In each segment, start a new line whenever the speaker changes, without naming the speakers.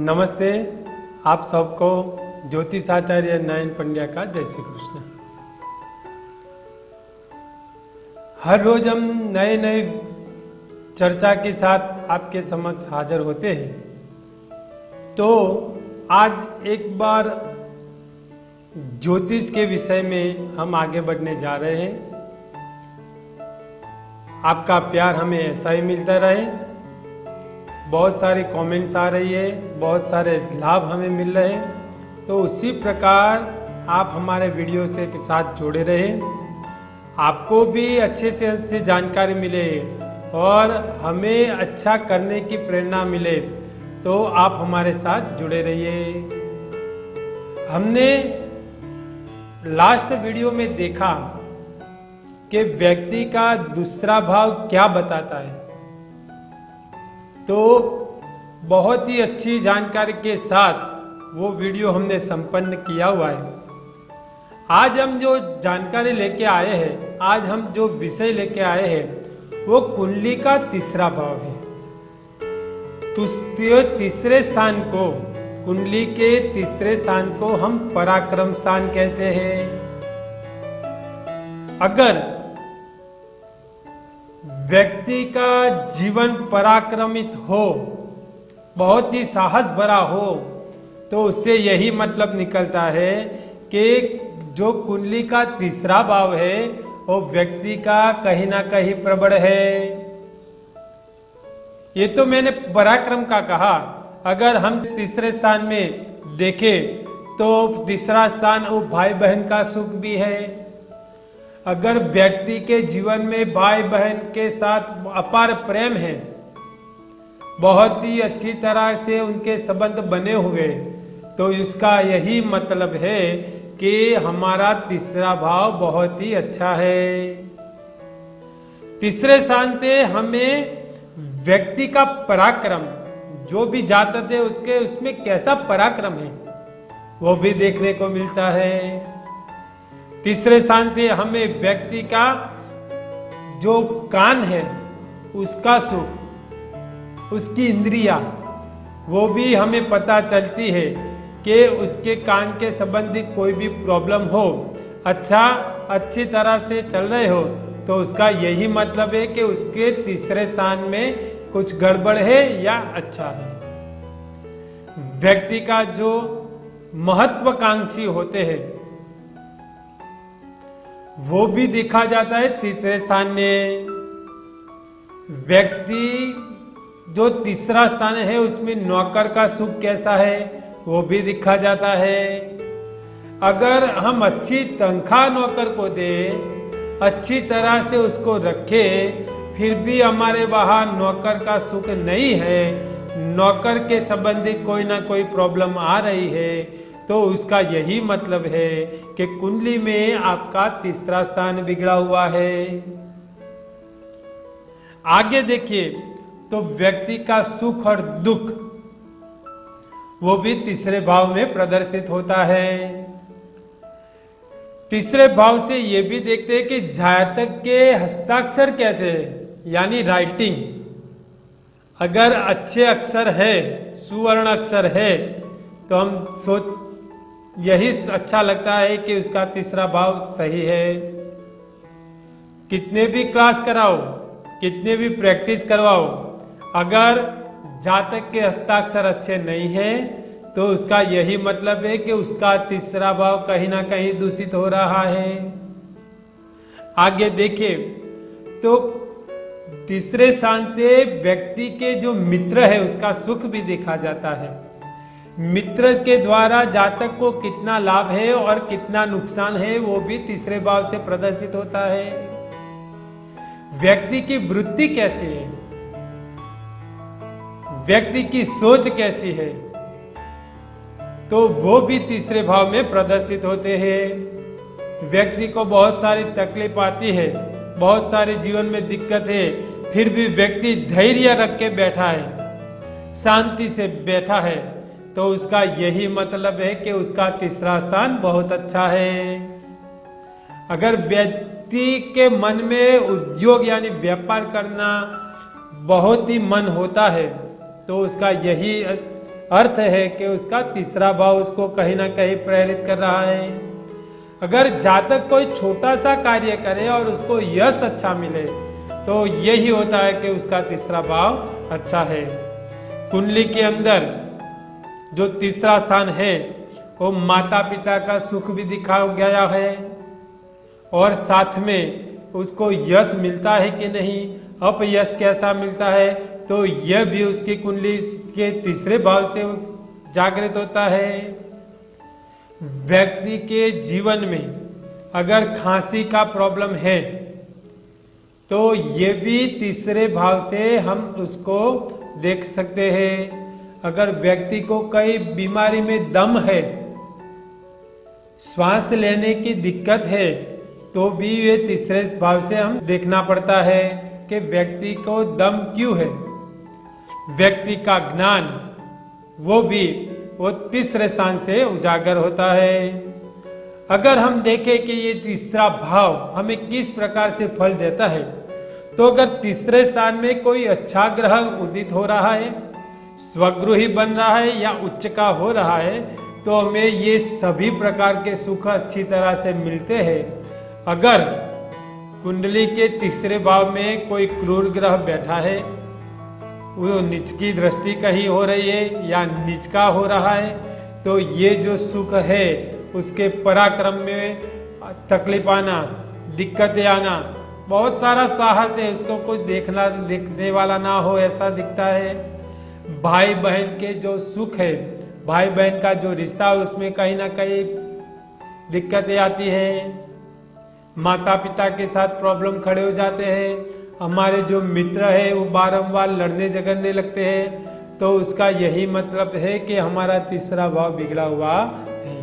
नमस्ते। आप सबको ज्योतिषाचार्य नयन पंड्या का जय श्री कृष्ण। हर रोज हम नए नए चर्चा के साथ आपके समक्ष हाजिर होते हैं। तो आज एक बार ज्योतिष के विषय में हम आगे बढ़ने जा रहे हैं। आपका प्यार हमें ऐसा ही मिलता रहे। बहुत सारे कमेंट्स आ रही है, बहुत सारे लाभ हमें मिल रहे हैं। तो उसी प्रकार आप हमारे वीडियो से के साथ जुड़े रहे, आपको भी अच्छे से अच्छी जानकारी मिले और हमें अच्छा करने की प्रेरणा मिले। तो आप हमारे साथ जुड़े रहिए। हमने लास्ट वीडियो में देखा कि व्यक्ति का दूसरा भाव क्या बताता है। तो बहुत ही अच्छी जानकारी के साथ वो वीडियो हमने संपन्न किया हुआ है। आज हम जो जानकारी लेके आए हैं, आज हम जो विषय लेके आए हैं, वो कुंडली का तीसरा भाव है। तो तीसरे स्थान को, कुंडली के तीसरे स्थान को हम पराक्रम स्थान कहते हैं। अगर व्यक्ति का जीवन पराक्रमित हो, बहुत ही साहस भरा हो, तो उससे यही मतलब निकलता है कि जो कुंडली का तीसरा भाव है वो व्यक्ति का कहीं ना कहीं प्रबल है। ये तो मैंने पराक्रम का कहा। अगर हम तीसरे स्थान में देखें तो तीसरा स्थान वो भाई बहन का सुख भी है। अगर व्यक्ति के जीवन में भाई बहन के साथ अपार प्रेम है, बहुत ही अच्छी तरह से उनके संबंध बने हुए, तो इसका यही मतलब है कि हमारा तीसरा भाव बहुत ही अच्छा है। तीसरे स्थान से हमें व्यक्ति का पराक्रम, जो भी जातक है उसके उसमें कैसा पराक्रम है वो भी देखने को मिलता है। तीसरे स्थान से हमें व्यक्ति का जो कान है उसका सुख, उसकी इंद्रिया, वो भी हमें पता चलती है कि उसके कान के संबंधित कोई भी प्रॉब्लम हो, अच्छी तरह से चल रहे हो, तो उसका यही मतलब है कि उसके तीसरे स्थान में कुछ गड़बड़ है या अच्छा है। व्यक्ति का जो महत्वाकांक्षी होते हैं वो भी देखा जाता है तीसरे स्थान में। व्यक्ति जो तीसरा स्थान है उसमें नौकर का सुख कैसा है वो भी देखा जाता है। अगर हम अच्छी तनख्वाह नौकर को दे, अच्छी तरह से उसको रखे, फिर भी हमारे वहां नौकर का सुख नहीं है, नौकर के संबंधित कोई ना कोई प्रॉब्लम आ रही है, तो उसका यही मतलब है कि कुंडली में आपका तीसरा स्थान बिगड़ा हुआ है। आगे देखिए तो व्यक्ति का सुख और दुख वो भी तीसरे भाव में प्रदर्शित होता है। तीसरे भाव से ये भी देखते हैं कि जातक के हस्ताक्षर कहते हैं, यानी राइटिंग। अगर अच्छे अक्षर है, सुवर्ण अक्षर है, तो हम यही अच्छा लगता है कि उसका तीसरा भाव सही है। कितने भी क्लास कराओ, कितने भी प्रैक्टिस करवाओ, अगर जातक के हस्ताक्षर अच्छे नहीं है तो उसका यही मतलब है कि उसका तीसरा भाव कहीं ना कहीं दूषित हो रहा है। आगे देखिए तो तीसरे स्थान से व्यक्ति के जो मित्र है उसका सुख भी देखा जाता है। मित्र के द्वारा जातक को कितना लाभ है और कितना नुकसान है वो भी तीसरे भाव से प्रदर्शित होता है। व्यक्ति की वृत्ति कैसी है, व्यक्ति की सोच कैसी है, तो वो भी तीसरे भाव में प्रदर्शित होते हैं। व्यक्ति को बहुत सारी तकलीफ आती है, बहुत सारे जीवन में दिक्कत है, फिर भी व्यक्ति धैर्य रख के बैठा है, शांति से बैठा है, तो उसका यही मतलब है कि उसका तीसरा स्थान बहुत अच्छा है। अगर व्यक्ति के मन में उद्योग यानी व्यापार करना बहुत ही मन होता है, तो उसका यही अर्थ है कि उसका तीसरा भाव उसको कहीं ना कहीं प्रेरित कर रहा है। अगर जातक कोई छोटा सा कार्य करे और उसको यश अच्छा मिले तो यही होता है कि उसका तीसरा भाव अच्छा है। कुंडली के अंदर जो तीसरा स्थान है वो माता पिता का सुख भी दिखा गया है और साथ में उसको यश मिलता है कि नहीं, अपयश कैसा मिलता है, तो यह भी उसकी कुंडली के तीसरे भाव से जागृत होता है। व्यक्ति के जीवन में अगर खांसी का प्रॉब्लम है तो ये भी तीसरे भाव से हम उसको देख सकते हैं। अगर व्यक्ति को कई बीमारी में दम है, श्वास लेने की दिक्कत है, तो भी ये तीसरे भाव से हम देखना पड़ता है कि व्यक्ति को दम क्यों है। व्यक्ति का ज्ञान वो तीसरे स्थान से उजागर होता है। अगर हम देखें कि ये तीसरा भाव हमें किस प्रकार से फल देता है, तो अगर तीसरे स्थान में कोई अच्छा ग्रह उदित हो रहा है, स्वगृही बन रहा है या उच्च का हो रहा है, तो हमें ये सभी प्रकार के सुख अच्छी तरह से मिलते हैं। अगर कुंडली के तीसरे भाव में कोई क्रूर ग्रह बैठा है, वो नीच की दृष्टि कहीं हो रही है या नीच का हो रहा है, तो ये जो सुख है उसके पराक्रम में तकलीफ आना, दिक्कतें आना, बहुत सारा साहस है, उसको कोई देखने वाला ना हो ऐसा दिखता है। भाई बहन के जो सुख है, भाई बहन का जो रिश्ता है, उसमें कहीं ना कहीं दिक्कतें आती हैं। माता पिता के साथ प्रॉब्लम खड़े हो जाते हैं। हमारे जो मित्र है वो बारंबार लड़ने झगड़ने लगते हैं, तो उसका यही मतलब है कि हमारा तीसरा भाव बिगड़ा हुआ है।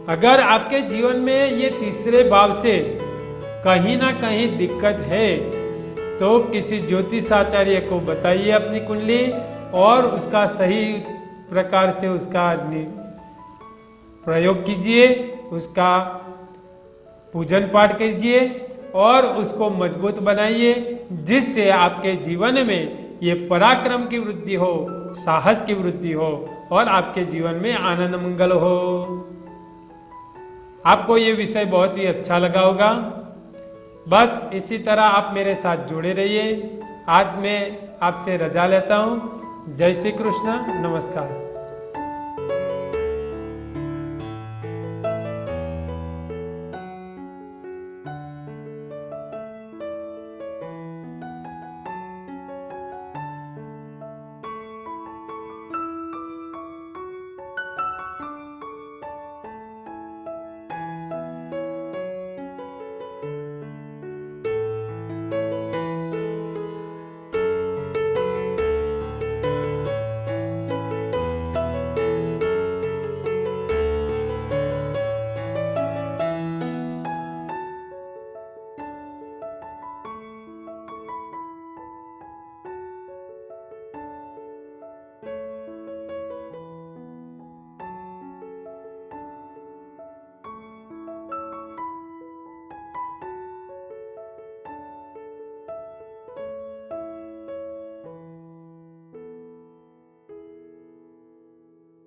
अगर आपके जीवन में ये तीसरे भाव से कहीं ना कहीं दिक्कत है, तो किसी ज्योतिषाचार्य को बताइए अपनी कुंडली और उसका सही प्रकार से उसका प्रयोग कीजिए, उसका पूजन पाठ कीजिए और उसको मजबूत बनाइए, जिससे आपके जीवन में ये पराक्रम की वृद्धि हो, साहस की वृद्धि हो और आपके जीवन में आनंद मंगल हो। आपको ये विषय बहुत ही अच्छा लगा होगा। बस इसी तरह आप मेरे साथ जुड़े रहिए। आज मैं आपसे रजा लेता हूँ। जय श्री कृष्ण, नमस्कार।